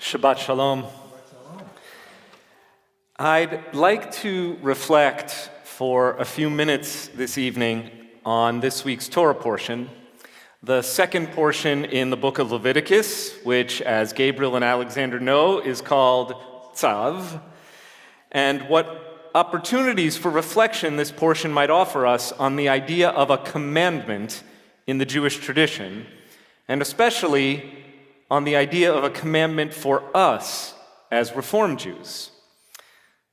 Shabbat Shalom. I'd like to reflect for a few minutes this evening on this week's Torah portion, the second portion in the book of Leviticus, which, as Gabriel and Alexander know, is called Tzav, and what opportunities for reflection this portion might offer us on the idea of a commandment in the Jewish tradition, and especially on the idea of a commandment for us as Reform Jews.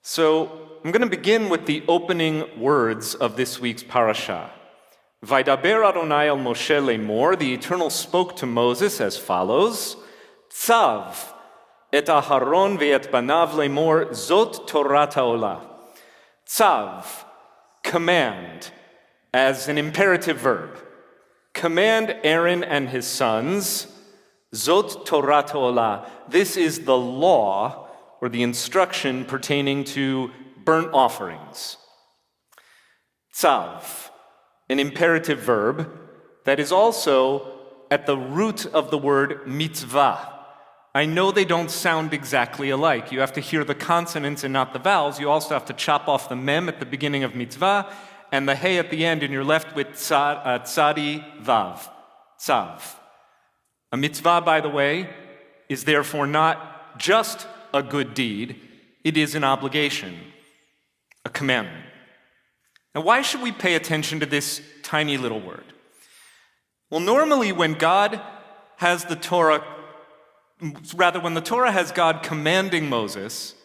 So I'm going to begin with the opening words of this week's parasha. Vaydaber Adonai el Moshe lemor, the Eternal spoke to Moses as follows, Tzav et Aharon ve'et banav lemor, zot Torat ha'olah. Tzav, command, as an imperative verb. Command Aaron and his sons, Zot Torat ha'olah. This is the law or the instruction pertaining to burnt offerings. Tzav, an imperative verb that is also at the root of the word mitzvah. I know they don't sound exactly alike. You have to hear the consonants and not the vowels. You also have to chop off the mem at the beginning of mitzvah and the hey at the end, and you're left with tzadi vav. Tzav. A mitzvah, by the way, is therefore not just a good deed, it is an obligation, a commandment. Now, why should we pay attention to this tiny little word? Well, normally when the Torah has God commanding Moses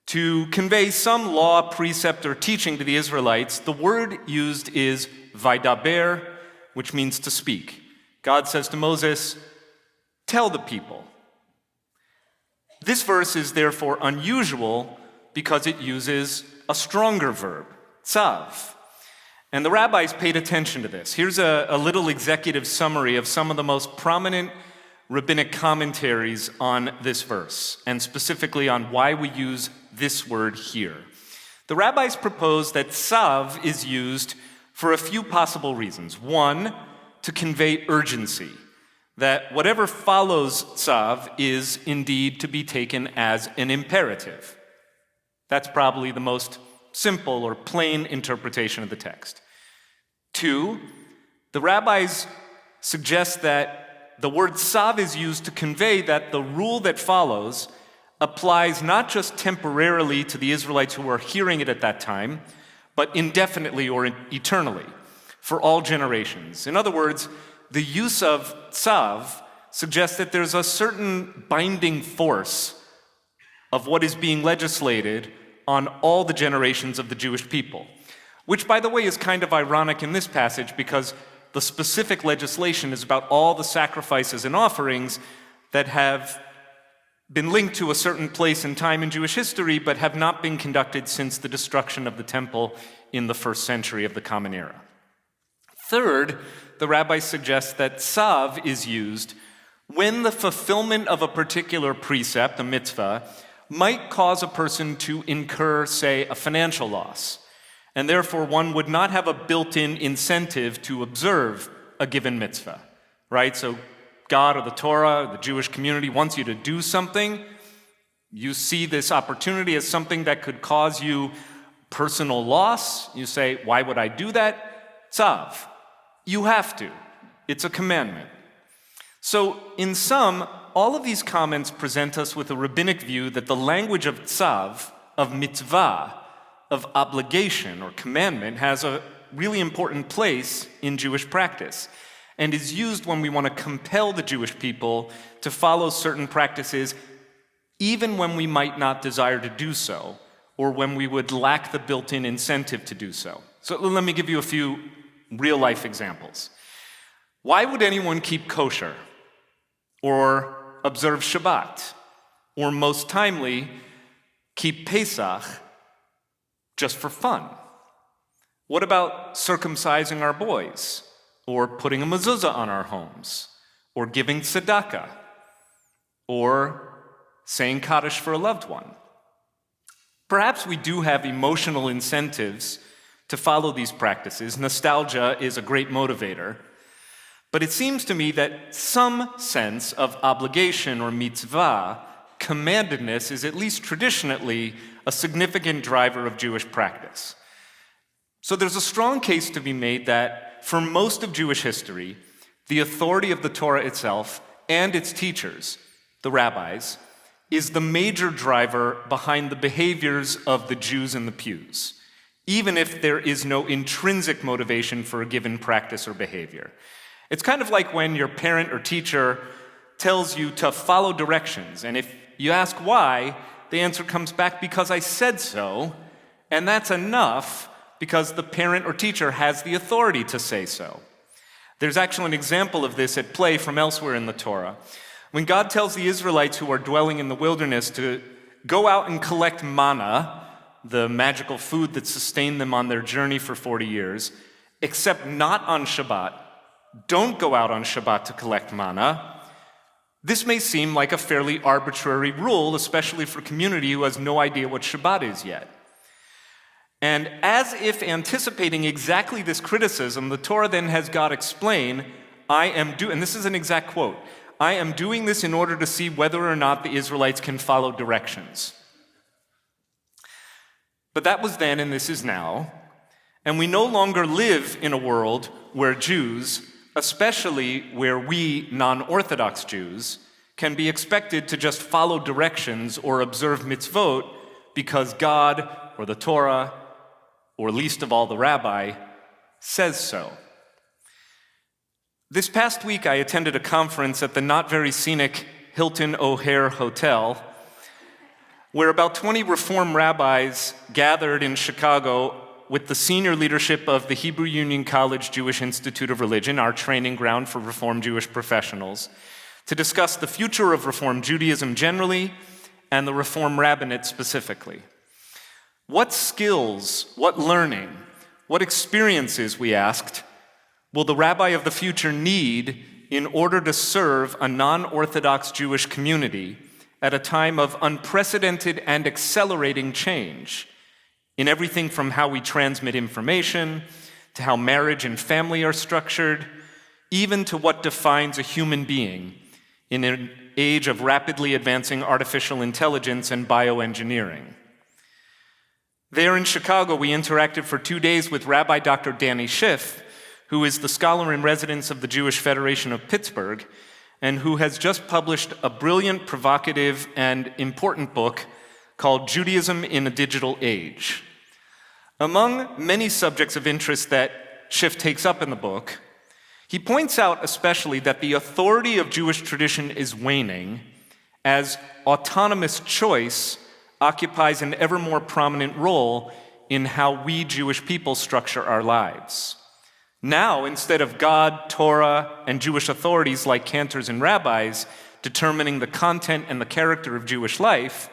to convey some law, precept, or teaching to the Israelites, the word used is vaydaber, which means to speak. God says to Moses, tell the people. This verse is therefore unusual because it uses a stronger verb, tzav. And the rabbis paid attention to this. Here's a little executive summary of some of the most prominent rabbinic commentaries on this verse, and specifically on why we use this word here. The rabbis propose that tzav is used for a few possible reasons. One, to convey urgency, that whatever follows tzav is indeed to be taken as an imperative. That's probably the most simple or plain interpretation of the text. Two, the rabbis suggest that the word tzav is used to convey that the rule that follows applies not just temporarily to the Israelites who are hearing it at that time, but indefinitely or eternally, for all generations. In other words, the use of tzav suggests that there's a certain binding force of what is being legislated on all the generations of the Jewish people, which, by the way, is kind of ironic in this passage because the specific legislation is about all the sacrifices and offerings that have been linked to a certain place and time in Jewish history, but have not been conducted since the destruction of the temple in the first century of the Common Era. Third, the rabbis suggest that tzav is used when the fulfillment of a particular precept, a mitzvah, might cause a person to incur, say, a financial loss, and therefore one would not have a built-in incentive to observe a given mitzvah, right? So God or the Torah, the Jewish community wants you to do something. You see this opportunity as something that could cause you personal loss. You say, why would I do that? Tzav. You have to. It's a commandment. So, in sum, all of these comments present us with a rabbinic view that the language of tzav, of mitzvah, of obligation or commandment, has a really important place in Jewish practice and is used when we want to compel the Jewish people to follow certain practices, even when we might not desire to do so, or when we would lack the built-in incentive to do so. So let me give you a few real-life examples. Why would anyone keep kosher or observe Shabbat or, most timely, keep Pesach just for fun? What about circumcising our boys or putting a mezuzah on our homes or giving tzedakah or saying Kaddish for a loved one? Perhaps we do have emotional incentives to follow these practices. Nostalgia is a great motivator. But it seems to me that some sense of obligation or mitzvah commandedness is, at least traditionally, a significant driver of Jewish practice. So there's a strong case to be made that for most of Jewish history, the authority of the Torah itself and its teachers, the rabbis, is the major driver behind the behaviors of the Jews in the pews, even if there is no intrinsic motivation for a given practice or behavior. It's kind of like when your parent or teacher tells you to follow directions, and if you ask why, the answer comes back, because I said so, and that's enough because the parent or teacher has the authority to say so. There's actually an example of this at play from elsewhere in the Torah. When God tells the Israelites who are dwelling in the wilderness to go out and collect manna, the magical food that sustained them on their journey for 40 years, except not on Shabbat, don't go out on Shabbat to collect manna. This may seem like a fairly arbitrary rule, especially for a community who has no idea what Shabbat is yet. And as if anticipating exactly this criticism, the Torah then has God explain, and this is an exact quote, I am doing this in order to see whether or not the Israelites can follow directions. But that was then and this is now, and we no longer live in a world where Jews, especially where we non-Orthodox Jews, can be expected to just follow directions or observe mitzvot because God or the Torah, or least of all the rabbi, says so. This past week I attended a conference at the not very scenic Hilton O'Hare Hotel, where about 20 Reform rabbis gathered in Chicago with the senior leadership of the Hebrew Union College Jewish Institute of Religion, our training ground for Reform Jewish professionals, to discuss the future of Reform Judaism generally and the Reform rabbinate specifically. What skills, what learning, what experiences, we asked, will the rabbi of the future need in order to serve a non-Orthodox Jewish community at a time of unprecedented and accelerating change in everything from how we transmit information, to how marriage and family are structured, even to what defines a human being in an age of rapidly advancing artificial intelligence and bioengineering. There in Chicago, we interacted for 2 days with Rabbi Dr. Danny Schiff, who is the scholar in residence of the Jewish Federation of Pittsburgh, and who has just published a brilliant, provocative, and important book called Judaism in a Digital Age. Among many subjects of interest that Schiff takes up in the book, he points out especially that the authority of Jewish tradition is waning as autonomous choice occupies an ever more prominent role in how we Jewish people structure our lives. Now, instead of God, Torah, and Jewish authorities like cantors and rabbis determining the content and the character of Jewish life,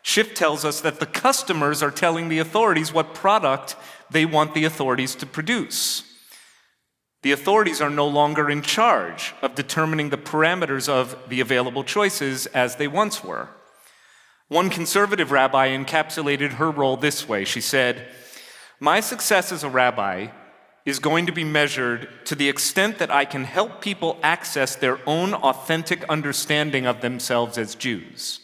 Schiff tells us that the customers are telling the authorities what product they want the authorities to produce. The authorities are no longer in charge of determining the parameters of the available choices as they once were. One conservative rabbi encapsulated her role this way. She said, "My success as a rabbi is going to be measured to the extent that I can help people access their own authentic understanding of themselves as Jews."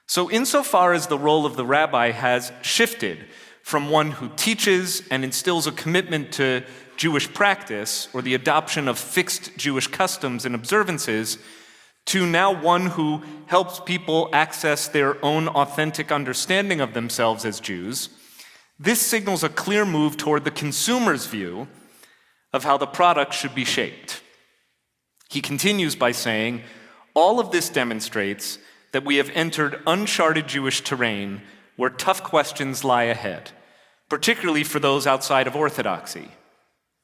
So insofar as the role of the rabbi has shifted from one who teaches and instills a commitment to Jewish practice or the adoption of fixed Jewish customs and observances, to now one who helps people access their own authentic understanding of themselves as Jews, this signals a clear move toward the consumer's view of how the product should be shaped. He continues by saying, all of this demonstrates that we have entered uncharted Jewish terrain where tough questions lie ahead, particularly for those outside of Orthodoxy.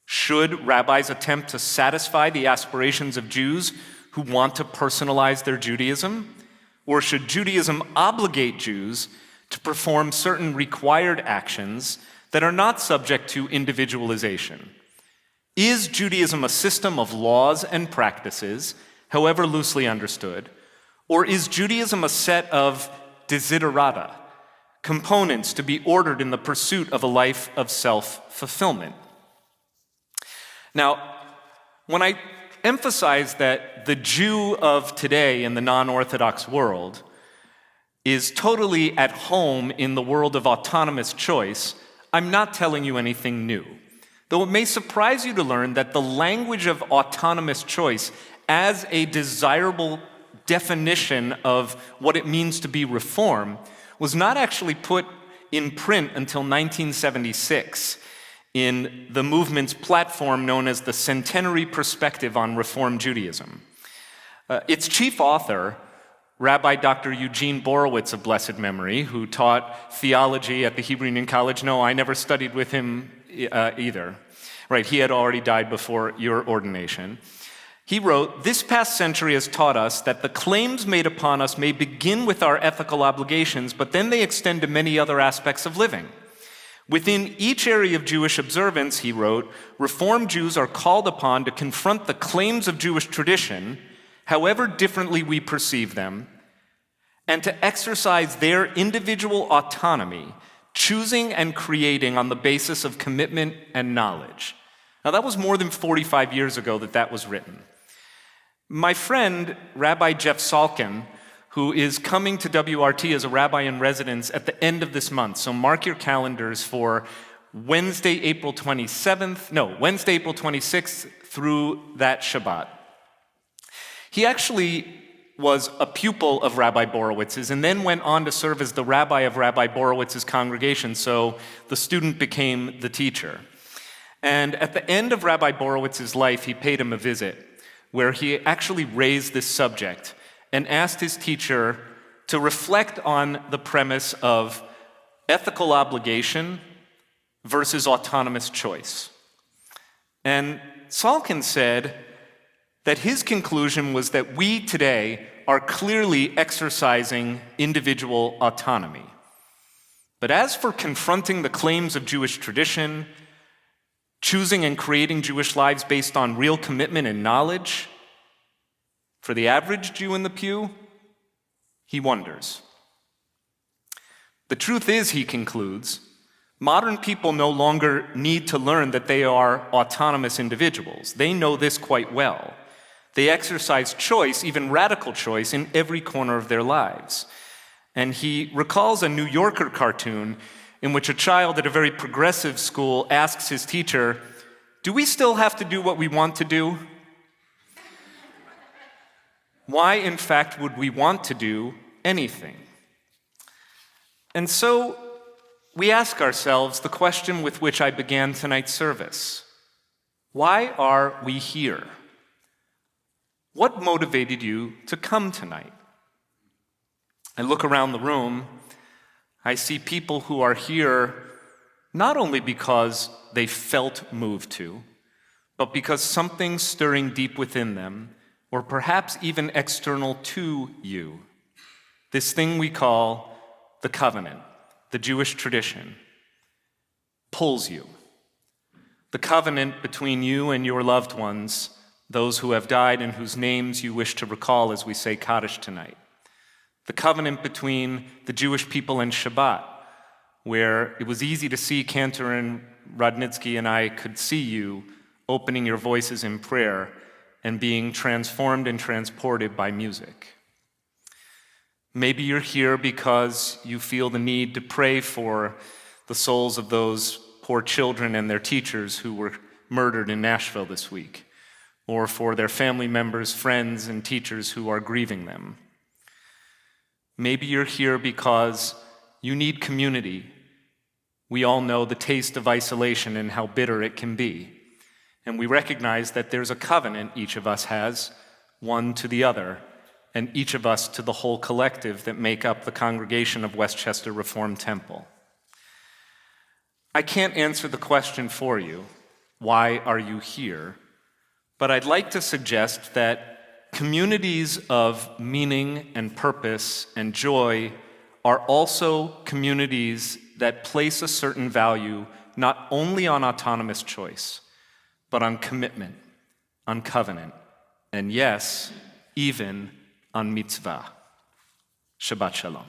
Should rabbis attempt to satisfy the aspirations of Jews who want to personalize their Judaism? Or should Judaism obligate Jews to perform certain required actions that are not subject to individualization? Is Judaism a system of laws and practices, however loosely understood, or is Judaism a set of desiderata, components to be ordered in the pursuit of a life of self-fulfillment? Now, when I emphasize that the Jew of today in the non-Orthodox world is totally at home in the world of autonomous choice, I'm not telling you anything new. Though it may surprise you to learn that the language of autonomous choice as a desirable definition of what it means to be reform was not actually put in print until 1976 in the movement's platform known as the Centenary Perspective on Reform Judaism. Its chief author, Rabbi Dr. Eugene Borowitz of blessed memory, who taught theology at the Hebrew Union College. No, I never studied with him either. Right, he had already died before your ordination. He wrote, "This past century has taught us that the claims made upon us may begin with our ethical obligations, but then they extend to many other aspects of living. Within each area of Jewish observance," he wrote, "Reformed Jews are called upon to confront the claims of Jewish tradition, however differently we perceive them, and to exercise their individual autonomy, choosing and creating on the basis of commitment and knowledge." Now, that was more than 45 years ago that was written. My friend, Rabbi Jeff Salkin, who is coming to WRT as a rabbi in residence at the end of this month, so mark your calendars for Wednesday, April 26th through that Shabbat. He actually was a pupil of Rabbi Borowitz's and then went on to serve as the rabbi of Rabbi Borowitz's congregation, so the student became the teacher. And at the end of Rabbi Borowitz's life, he paid him a visit where he actually raised this subject and asked his teacher to reflect on the premise of ethical obligation versus autonomous choice. And Salkin said that his conclusion was that we today are clearly exercising individual autonomy. But as for confronting the claims of Jewish tradition, choosing and creating Jewish lives based on real commitment and knowledge, for the average Jew in the pew, he wonders. The truth is, he concludes, modern people no longer need to learn that they are autonomous individuals. They know this quite well. They exercise choice, even radical choice, in every corner of their lives. And he recalls a New Yorker cartoon in which a child at a very progressive school asks his teacher, "Do we still have to do what we want to do?" Why, in fact, would we want to do anything? And so we ask ourselves the question with which I began tonight's service. Why are we here? What motivated you to come tonight? I look around the room, I see people who are here not only because they felt moved to, but because something's stirring deep within them, or perhaps even external to you. This thing we call the covenant, the Jewish tradition, pulls you. The covenant between you and your loved ones, those who have died and whose names you wish to recall as we say Kaddish tonight. The covenant between the Jewish people and Shabbat, where it was easy to see Cantor and Rodnitsky and I could see you opening your voices in prayer and being transformed and transported by music. Maybe you're here because you feel the need to pray for the souls of those poor children and their teachers who were murdered in Nashville this week, or for their family members, friends, and teachers who are grieving them. Maybe you're here because you need community. We all know the taste of isolation and how bitter it can be. And we recognize that there's a covenant each of us has, one to the other, and each of us to the whole collective that make up the congregation of Westchester Reformed Temple. I can't answer the question for you, why are you here? But I'd like to suggest that communities of meaning and purpose and joy are also communities that place a certain value not only on autonomous choice, but on commitment, on covenant, and yes, even on mitzvah. Shabbat shalom.